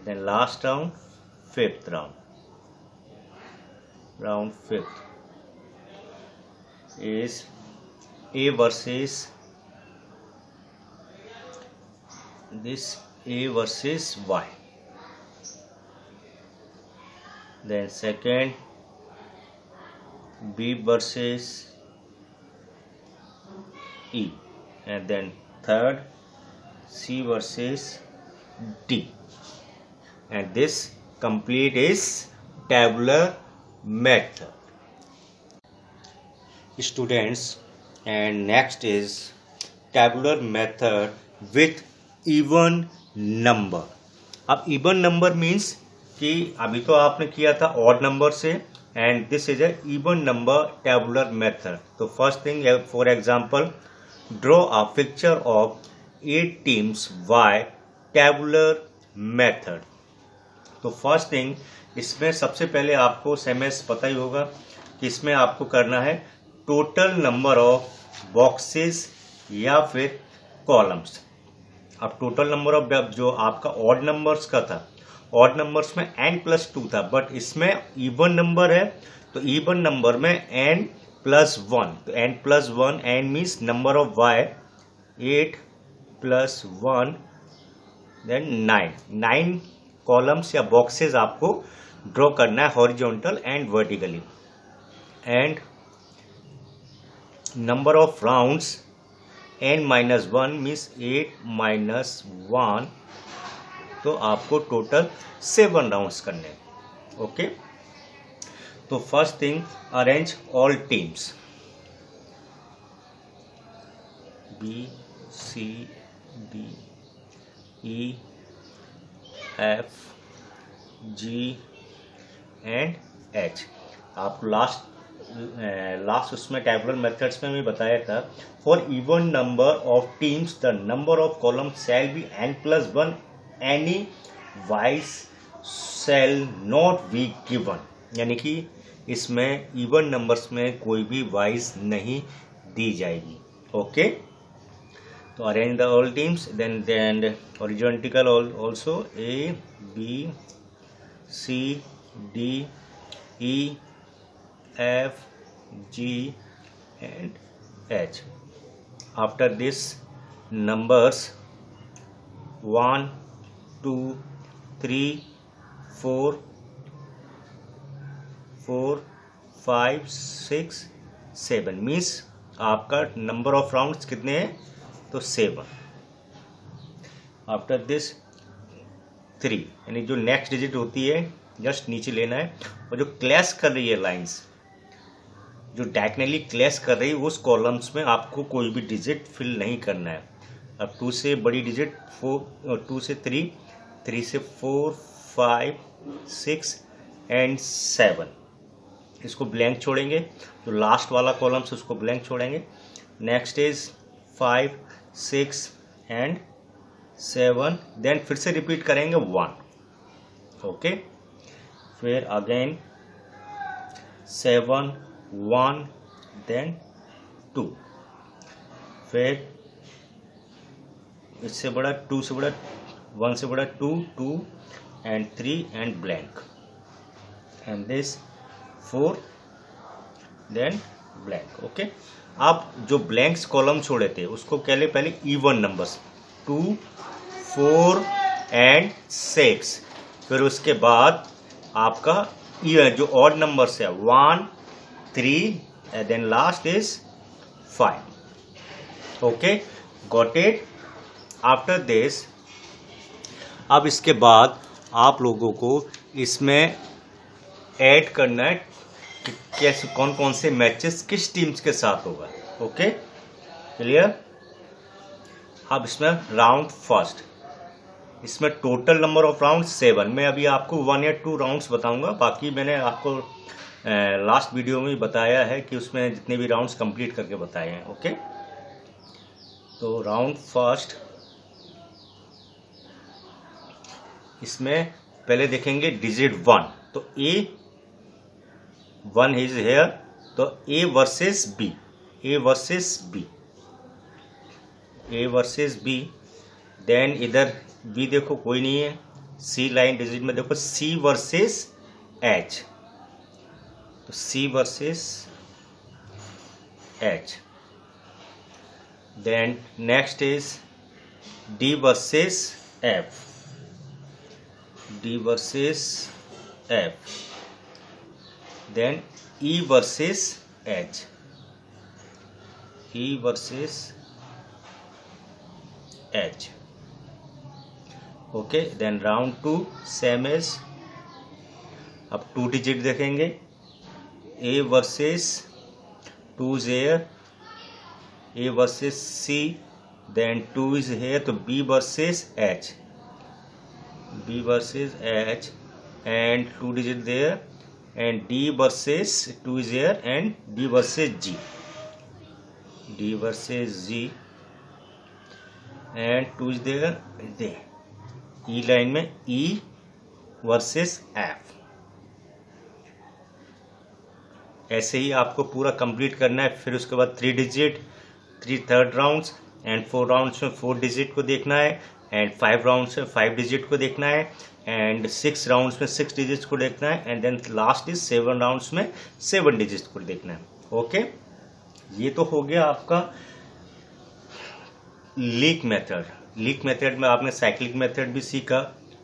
then last round, fifth round is A versus this, A versus Y, then second B versus E, and then third C versus D, and this complete is tabular method. Students, and next is tabular method with even number. अब इवन नंबर मीन्स कि अभी तो आपने किया था ऑड नंबर से, and this is a even number tabular method. तो first thing, for example, draw a picture of 8 teams by tabular method. तो फर्स्ट थिंग, इसमें सबसे पहले आपको SMS पता ही होगा कि इसमें आपको करना है टोटल नंबर ऑफ बॉक्सेस या फिर कॉलम्स. अब टोटल नंबर ऑफ, जो आपका ऑड नंबर्स का था, ऑड नंबर्स में n+2 था, बट इसमें इवन नंबर है, तो इवन नंबर में n+1. तो n+1, n means number of y, 8 + 1 then 9 columns या बॉक्सेस आपको ड्रॉ करना है horizontal and vertically. And number of rounds n-1 means 8 - 1, तो आपको टोटल 7 राउंड्स करने हैं. ओके, तो first thing, arrange all teams B, C, D, E, F, G and H. आप लास्ट उसमें टैबुलर मेथड्स में भी बताया था, for even number of teams the number of column shall B n+1, any wise shall not be given. यानी कि इसमें इवन नंबर्स में कोई भी वाइज नहीं दी जाएगी. ओके, तो arrange the all teams, then horizontal also A, B, C, D, E, F, G and H. After this, numbers 1, 2, 3, 4, 5, 6, 7 means आपका नंबर ऑफ राउंड्स कितने हैं, तो 7. आफ्टर दिस 3, यानी जो नेक्स्ट डिजिट होती है जस्ट नीचे लेना है, और जो क्लैश कर रही है लाइंस, जो डायगोनली क्लैश कर रही है, उस कॉलम्स में आपको कोई भी डिजिट फिल नहीं करना है. अब 2 से बड़ी डिजिट 4, 2 से 3, 3 से 4, 5, 6 एंड 7, इसको ब्लैंक छोड़ेंगे. जो लास्ट वाला कॉलम्स उसको ब्लैंक छोड़ेंगे. नेक्स्ट इज 5, 6 एंड 7, देन फिर से रिपीट करेंगे 1. ओके, फिर अगेन 7, 1, देन 2, फिर इससे बड़ा 2 से बड़ा 1 से बड़ा 2, 2 and 3 and blank, and this 4 then blank. Okay, आप जो ब्लैंक्स कॉलम छोड़े थे उसको पहले इवन नंबर्स 2, 4 एंड 6, फिर उसके बाद आपका जो ऑड नंबर्स है 1, 3 and then last is 5. Okay, got it. After this, अब इसके बाद आप लोगों को इसमें ऐड करना है कि कैसे, कौन कौन से मैचेस किस टीम्स के साथ होगा. Okay, clear. अब इसमें राउंड फर्स्ट, इसमें टोटल नंबर ऑफ राउंड 7. मैं अभी आपको 1 या 2 राउंड्स बताऊंगा, बाकी मैंने आपको लास्ट वीडियो में बताया है कि उसमें जितने भी राउंड्स कंप्लीट करके बताए हैं. ओके, तो राउंड फर्स्ट, इसमें पहले देखेंगे डिजिट 1. तो A1 इज हेयर, तो A versus B, A versus B, A versus B. Then इधर B देखो कोई नहीं है. C लाइन डिजिट में देखो C वर्सेस H, तो C versus H. Then next is D versus F, D versus F. Then E versus H, E versus H, okay. Then round 2 same as, अब 2 डिजिट देखेंगे, A versus 2 is here, A versus C, then 2 is here, तो B versus H, B versus H and 2 digit there, and D versus 2 is here and D versus G, D versus G and 2 is there, the E line में E वर्सेस F। ऐसे ही आपको पूरा कंप्लीट करना है। फिर उसके बाद 3 digit, 3 third rounds and 4 rounds में 4 डिजिट को देखना है, एंड 5 राउंड्स में 5 डिजिट को देखना है, एंड 6 राउंड्स में 6 डिजिट को देखना है, and then last is 7 rounds में 7 डिजिट को देखना है। ओके, ये तो हो गया आपका लीक मेथड। लीक मेथड में आपने साइक्लिक मेथड भी सीखा,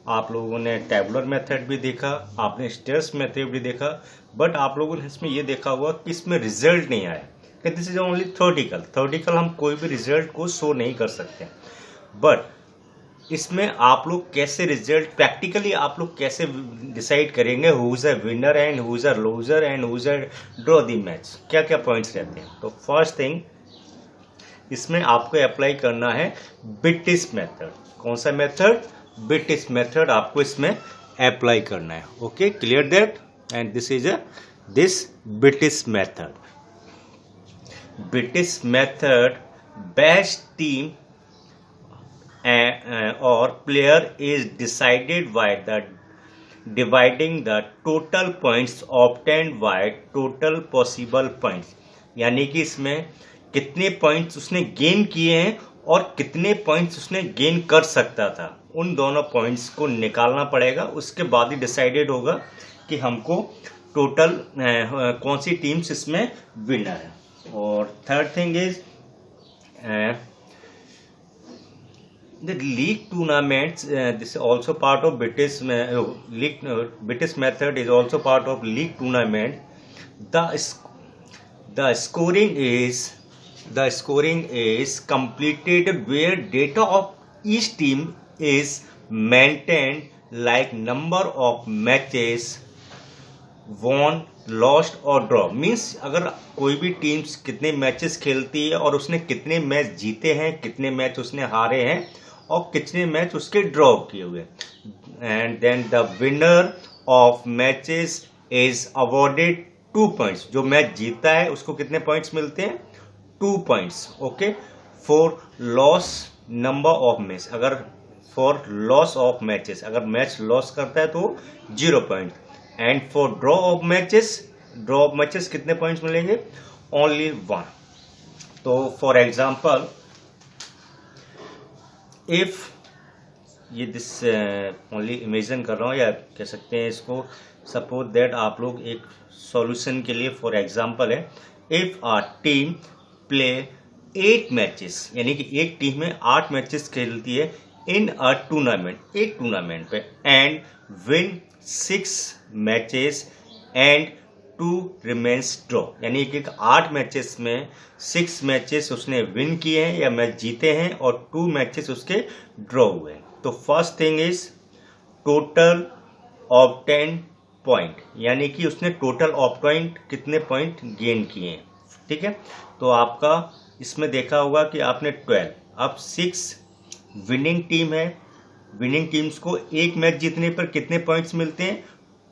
आप लोगों ने टेबुलर मेथड भी देखा, आपने स्टेयर्स मेथड भी देखा, बट आप लोगों ने इसमें ये देखा हुआ कि इसमें रिजल्ट नहीं आया, कि दिस इज ओनली थ्योरेटिकल हम कोई भी रिजल्ट को शो नहीं कर सकते। बट इसमें आप लोग कैसे रिजल्ट प्रैक्टिकली आप लोग कैसे डिसाइड करेंगे who is a winner and who is a loser and who is a draw the match, क्या क्या पॉइंट्स रहते हैं। तो फर्स्ट थिंग इसमें आपको अप्लाई करना है बिटिस मेथड। कौन सा मेथड? बिटिस मेथड आपको इसमें अप्लाई करना है। Okay, clear that? And this is this बिटिस मेथड। बिटिस method best team or player is decided by the dividing the total points obtained by total possible points, यानी कि इसमें कितने पॉइंट्स उसने गेन किए हैं और कितने पॉइंट्स उसने गेन कर सकता था, उन दोनों पॉइंट्स को निकालना पड़ेगा। उसके बाद ही डिसाइडेड होगा कि हमको टोटल कौन सी टीम्स इसमें विनर है। और third thing is the league tournaments, this is also part of British British method is also part of league tournament. The scoring is completed where data of each team is maintained, like number of matches won, lost और draw। मीन्स अगर कोई भी टीम्स कितने मैचेस खेलती है और उसने कितने मैच जीते हैं, कितने मैच उसने हारे हैं और कितने मैच उसके ड्रॉ किए हुए। And then the winner of matches is awarded 2 points. जो मैच जीता है उसको कितने पॉइंट्स मिलते हैं? 2 points. Okay, for loss number of match, अगर फॉर लॉस ऑफ मैचेस अगर मैच लॉस करता है तो 0 point. And for draw of matches कितने पॉइंट्स मिलेंगे? ओनली 1। तो फॉर एग्जाम्पल इफ ये दिस ओनली इमेजिन कर रहा हूँ, या कह सकते हैं इसको सपोज दैट आप लोग एक सॉल्यूशन के लिए फॉर एग्जांपल है, if a team play 8 matches, यानी कि एक टीम में 8 मैचेस खेलती है इन अ टूर्नामेंट, एक टूर्नामेंट पे, and win 6 matches and 2 remains draw, यानी कि 8 मैचेस में 6 मैचेस उसने विन किए हैं या मैच जीते हैं और 2 मैचेस उसके ड्रॉ हुए हैं। तो first thing is total obtained point, यानी कि उसने टोटल ऑब्टेन्ड कितने पॉइंट गेन किए हैं। ठीक है, तो आपका इसमें देखा होगा कि आपने 12, अब 6 विनिंग टीम है, विनिंग टीम्स को एक मैच जीतने पर कितने पॉइंट्स मिलते हैं?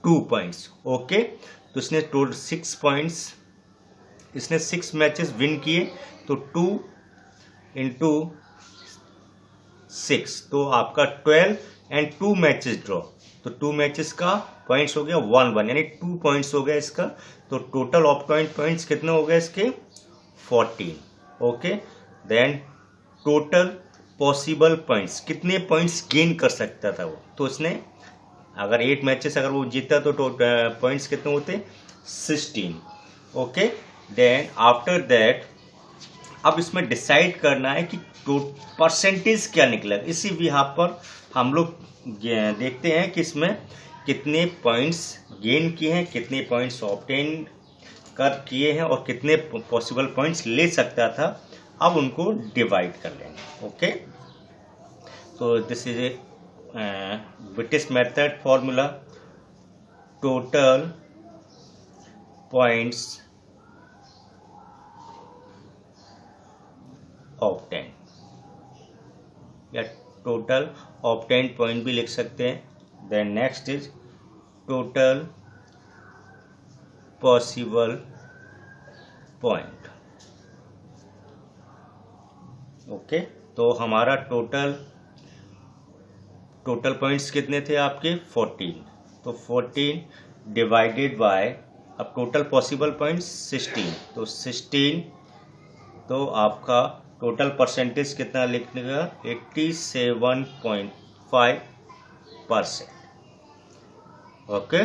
2 पॉइंट्स। ओके, तो इसने टोटल 6 पॉइंट्स, इसने 6 मैचेस विन किए, तो 2 इंटू 6, तो आपका 12 एंड 2 मैचेस ड्रॉ, तो 2 मैचेस का पॉइंट्स हो गया 1-1, यानी 2 पॉइंट्स हो गया इसका। तो टोटल ऑब्टेन्ड पॉइंट्स कितने हो गए इसके? 14। Okay, then total possible points, कितने पॉइंट्स गेन कर सकता था वो, तो उसने अगर 8 मैचेस अगर वो जीता तो पॉइंट्स कितने होते? 16। ओके, देन आफ्टर दैट अब इसमें डिसाइड करना है कि परसेंटेज क्या निकलेगा। इसी यहाँ पर हम लोग देखते हैं कि इसमें कितने पॉइंट्स गेन किए हैं, कितने पॉइंट्स ऑब्टेन कर किए हैं और कितने पॉसिबल पॉइंट्स ले सकता था, अब उनको डिवाइड कर लेंगे। ओके, तो this is a British method formula. Total points obtain, या टोटल ऑब्टेन पॉइंट भी लिख सकते हैं। Then next is total possible point. Okay, तो हमारा टोटल पॉइंट्स कितने थे आपके 14, तो 14 डिवाइडेड बाय, अब टोटल पॉसिबल पॉइंट्स 16, तो 16, तो आपका टोटल परसेंटेज कितना लिखने 87.5%। ओके।